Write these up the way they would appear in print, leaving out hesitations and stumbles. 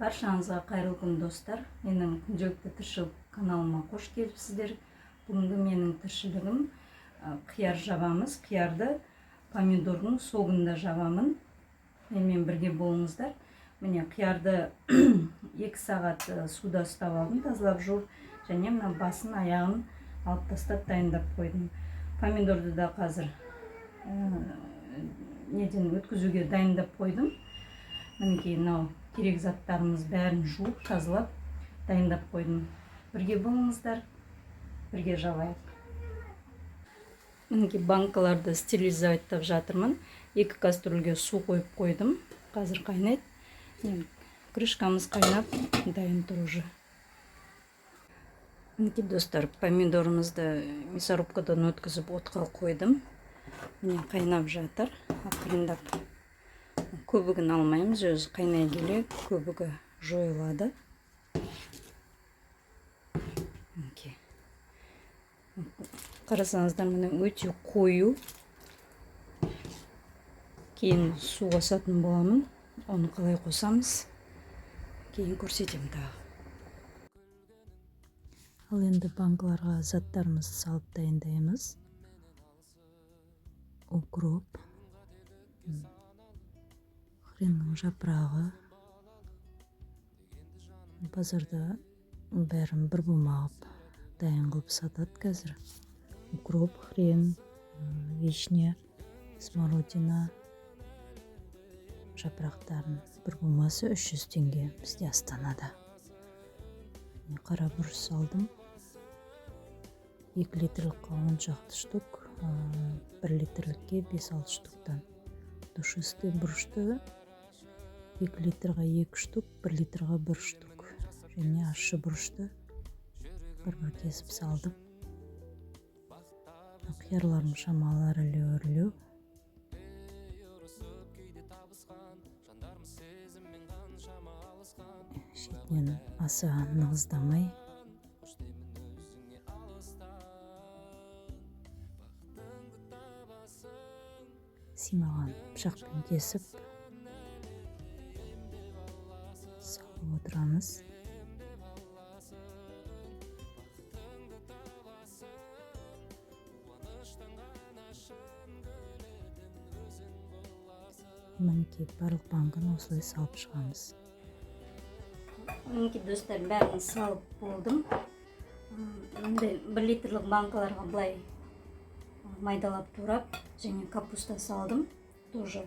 Баршаңызға қайырлы күн достар. Менің күнделікті тіршілік каналыма қош келіпсіздер. Бүгінгі менің тіршілігім қияр жабамыз. Қиярды помидордың согында жабамын. Менімен бірге болыңыздар. Міне қиярды 2 сағат суда ұстап алдым, тазалап жуып, және мына басын аяғын алып тастап дайындап қойдым. Помидорды да қазір неден өткізуге дайындап қойдым. Мінекей мынау керек заттарымыз бәрін жуып, тазалап, дайындап қойдым. Бірге болыңыздар, бірге жабайық. Мінекей банкаларды стерилизовать жатырмын. 2 кастрюльге су қойып қойдым. Қазір қайнайды. Крышкамыз қайнап, дайын тұр уже. Мінекей достар, помидорымызды мясорубкадан өткізіп отқа қойдым. Міне қайнап жатыр. Ақырындап көбігін алмаймыз, өзі қайнай келе көбігі жойылады. Қарасаңыздар, міне өте қою. Кейін су қосатын боламын. Оны қалай қосамыз? Кейін көрсетемін тағы. Ал енді банкаларға заттарымызды салып дайындаймыз. Укроп, хреннің жапырағы. Базарда бәрін бір бумағып дайын қылып сатады қазір. Укроп, хрен, вишня, смородина жапырақтарын бір бумасы 300 теңге бізде Астанада. Қара бұрыш салдым. 2 литрлікке 10 шақты штук, 1 литрлікке 5-6 штуктан. Душисты бұрышты 2 литрға 2 штук, 1 литрға 1 штук. Және ащы бұрышты бір-бір кесіп салдым. Қиярларым шамалы ірілеу. Шетінен аса нығыздамай. Симаған пышақпен кесіп салып отырамыз. Мінекей барлық банканы осылай салып шығамыз. Мінекей достар, бәрін салып болдым. 1 литрлік банкаларға былай майдалап турап, және капуста салдым. Тоже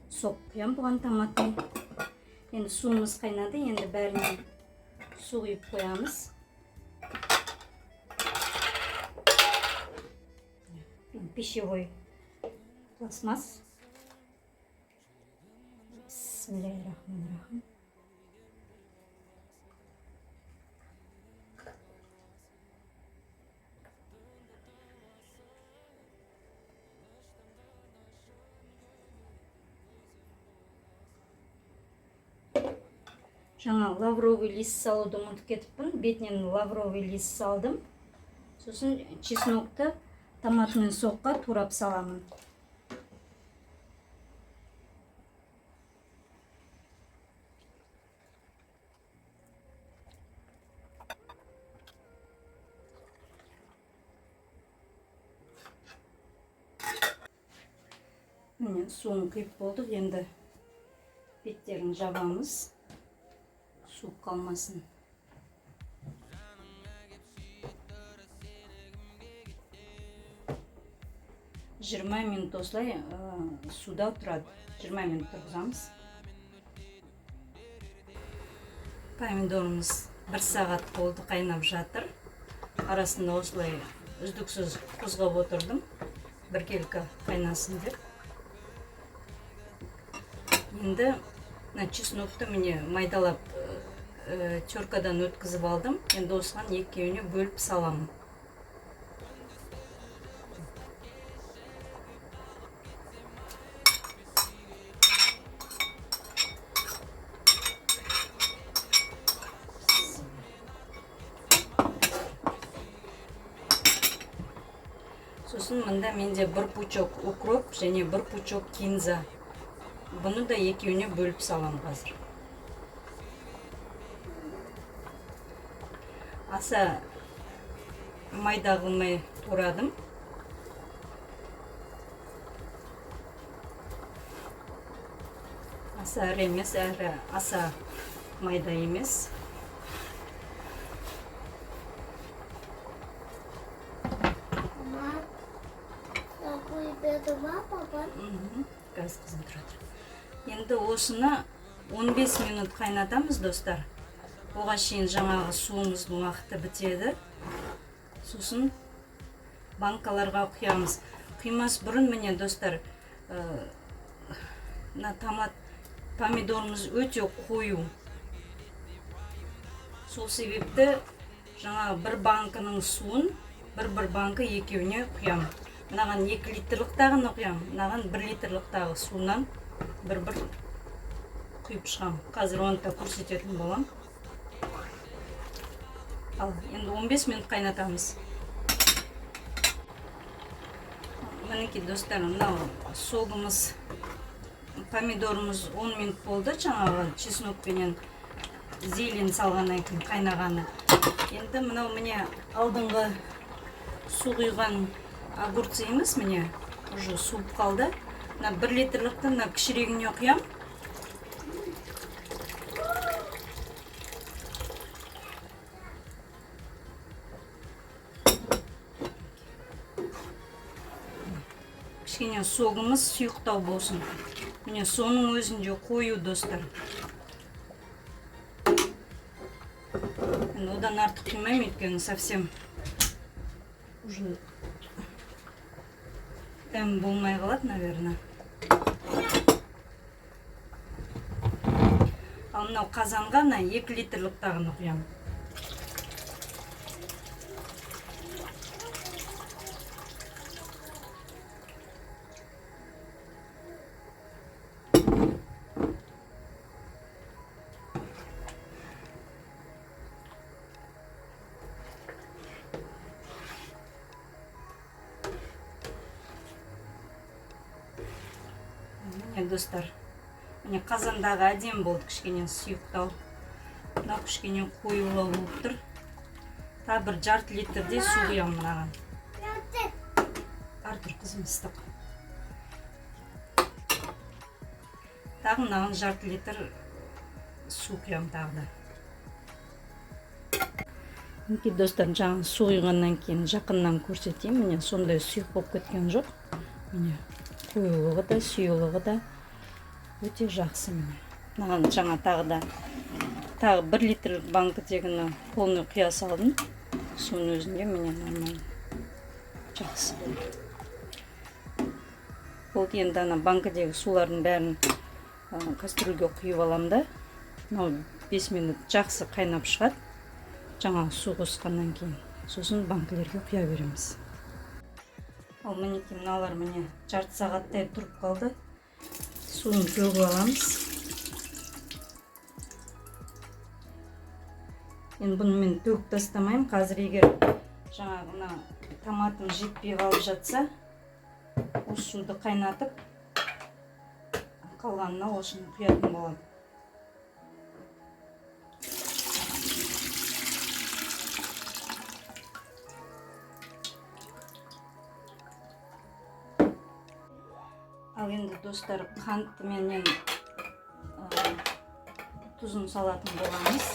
сок құям, бұған томатный. Енді суымыз қайнады, енді бәріне су құйып қоямыз. Пищевой пластмасс. Бисмиллахиррахманиррахим. Жаңа лавровый лист салуды ұмытып кетіппін. Бетінен лавровый лист салдым. Сосын чеснокты томатный сокқа турап саламын. Міне суын құйып болдық. Енді беттерін жабамыз. Су қалмасын. Жиырма минут осылай суда тұрады. 20 минут тұрғызамыз. Помидорымыз 1 сағат болды, қайнап жатыр. Арасында осылай үздіксіз қозғап отырдым. Біркелкі қайнасын деп. Енді чеснокты міне майдалап теркадан өткізіп алдым. Енді осыған екеуіне бөліп саламын. Сосын мында менде 1 пучок укроп және 1 пучок кинза. Бұны да екеуіне бөліп салам қазір. аса майда қылмай турадым. Аса ірі емес, әрі аса майда емес. Газ қызып тұрады. Енді осыны 15 минут қайнатамыз, достар. Оға шейін жаңағы суымыздың уақыты бітеді. Сосын банкаларға құямыз. Құймас бұрын, міне достар, помидорымыз өте қою. Сол себепті жаңағы бір банкының суын бір банка екеуіне құям. Мынаған 2 литрлықтағын құям. Мынаған 1 литрлықтағы суынан бір құйып шығам. Қазір оны да көрсететін болам. Ал енді 15 минут қайнатамыз. Мінекей достар, мынау согымыз, помидорымыз 10 минут болды. Жаңағы чеснокпенен зелень салғаннан кейін қайнағаны. Енді мынау міне алдыңғы су құйған огурцымыз міне уже суып қалды. Мына 1 литрлікті мына кішірегіне құям. Кішкене согымыз сұйықтау болсын. Міне соның өзінде қою, достар. Одан артық құймаймын, өйткені совсем уже дәм болмай қалады, наверное. Ал мынау қазанға 2 литрліктағын құям. Достар, міне қазандағы әдем болды, кішкене сұйықтау. Мынау кішкене қоюлау болып тұр. Та бір жарты литрдей су құям мынаған. Артур қызым ыстық. Тағы мынаған жарты литр су құям тағы да. Мінекей достар, жаңа су құйғаннан кейін жақыннан көрсетейін. Міне сондай сұйық болып кеткен жоқ. Міне қоюлығы да, сұйылығы да өте жақсы. Маған жаңа тағы 1 литрлік банкідегіні полный құя салдым. Соның өзінде міне нормально жақсы болды. Болды, енді ана банкідегі сулардың бәрін кастрюльге құйып алам да. 5 минут жақсы қайнап шығады. Жаңа су қосқаннан кейін. Сосын банкілерге құя береміз. Ал мінекей мыналар міне жарты сағаттай тұрып қалды. Суын төгіп аламыз. Енді бұны мен төгіп тастамайым. Қазір егер жаңағы томатым жетпей қалып жатса, осы суды қайнатып, қалғанына осыны құятын болады. Ал енді достар, қантты менен тұзын салатын боламыз.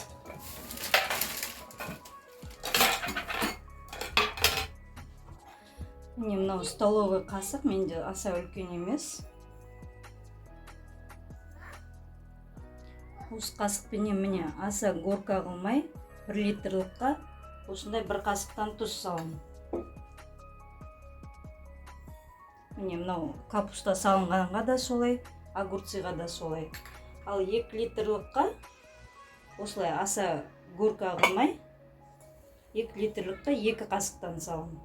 Міне мынау столовый қасық, менде аса үлкен емес. Осы қасықпенен міне аса горка қылмай 1 литрлікқа осындай 1 қасықтан тұз саламын. Міне мынау капуста салынғанға да солай, огурцыға да солай. Ал 2 литрлікқа осылай аса горка қылмай 2 литрлікқа 2 қасықтан саламын.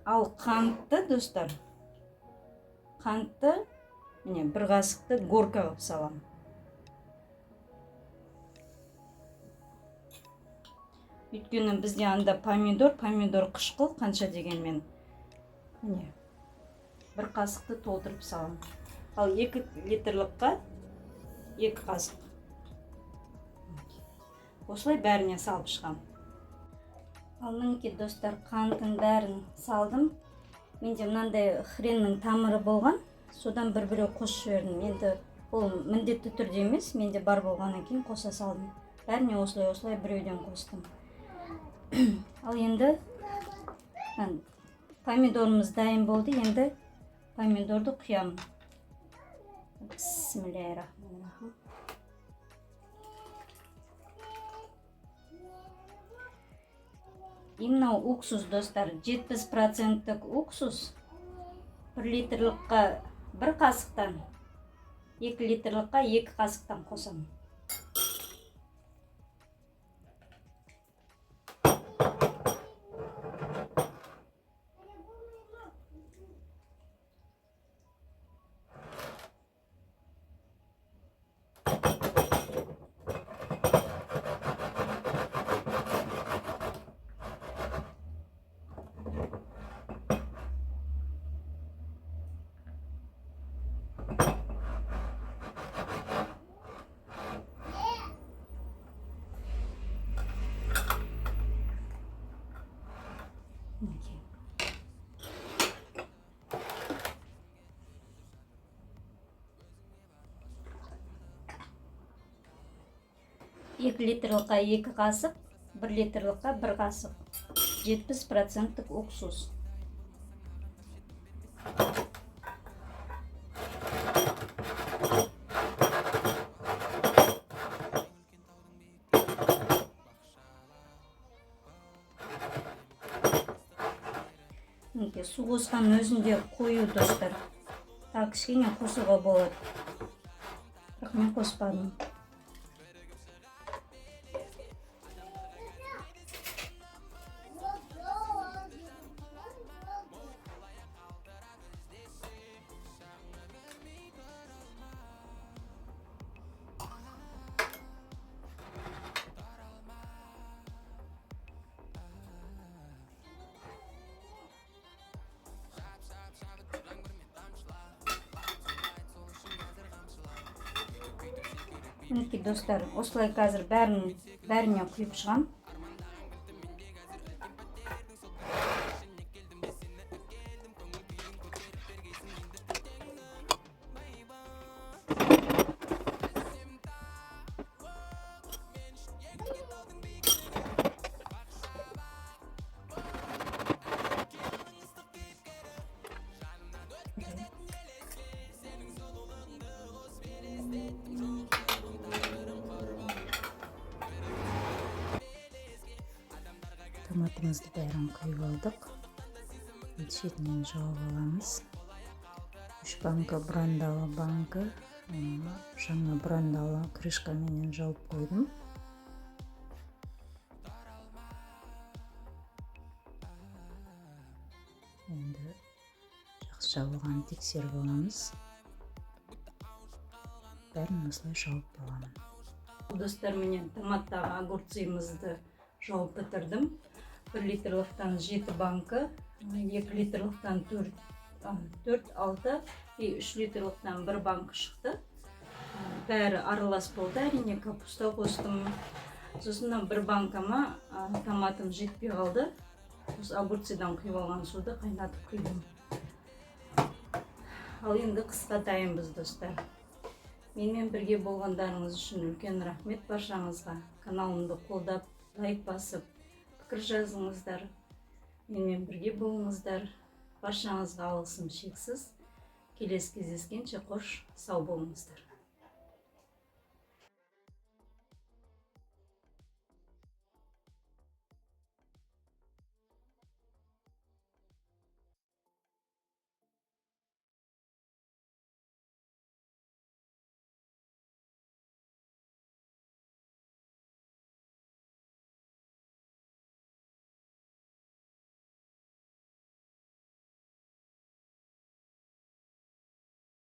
Ал қантты, достар, қантты міне 1 қасықты горка қылып саламын. Өйткені бізде анда помидор қышқыл қанша дегенмен. Міне 1 қасықты толтырып саламын. Ал 2 литрлікқа 2 қасық. осылай бәріне салып шығам. Ал мінекей достар, қантын бәрін салдым. Менде мынандай хреннің тамыры болған, содан бір-біреу қосып жібердім. Енді ол міндетті түрде емес, менде бар болғаннан кейін қоса салдым. Бәріне осылай біреуден қостым. Ал енді помидорымыз дайын болды. Енді помидорды құямын. Бисмиллахиррахманиррахим. Мынау уксус достар, 70% уксус. 1 литрлыққа 1 қасықтан, 2 литрлыққа 2 қасықтан қосамын. Екі литрлыққа 2 қасық, 1 литрлыққа 1 қасық. 70% уксус. Су қосқан өзінде қою достар. Так, кішкене қосуға болады. Бірақ мен қоспадым. Мінекей достар, осылай қазір бәріне құйып шығам. Томатымызды бәрін құйып алдық. Шетінен жауып аламыз. 3 банка брандалы банка. Жаңа брандалы крышкаменен жауып қойдым. Енді жақсы жабылған тексеріп аламыз. Бәрін осылай жауып аламын. Достар, менен томаттағы огурцымызды жауып бітірдім. 1 литрлықтан 7 банка, 2 литрлықтан 4-6 и 3 литрлықтан 1 банка шықты. Бәрі аралас болды, әрине капуста қостым. Сосын 1 банкама томатым жетпей қалды. Осы огурцыдан құйып алған суды қайнатып құйдым. Ал енді қысқартайынбыз достар. Менімен бірге болғандарыңыз үшін үлкен рахмет баршаңызға. Каналымды қолдап, лайк басып, пікір жазыңыздар. Менімен бірге болыңыздар. Баршаңызға алғысым шексіз. Келесі кездескенше қош, сау болыңыздар.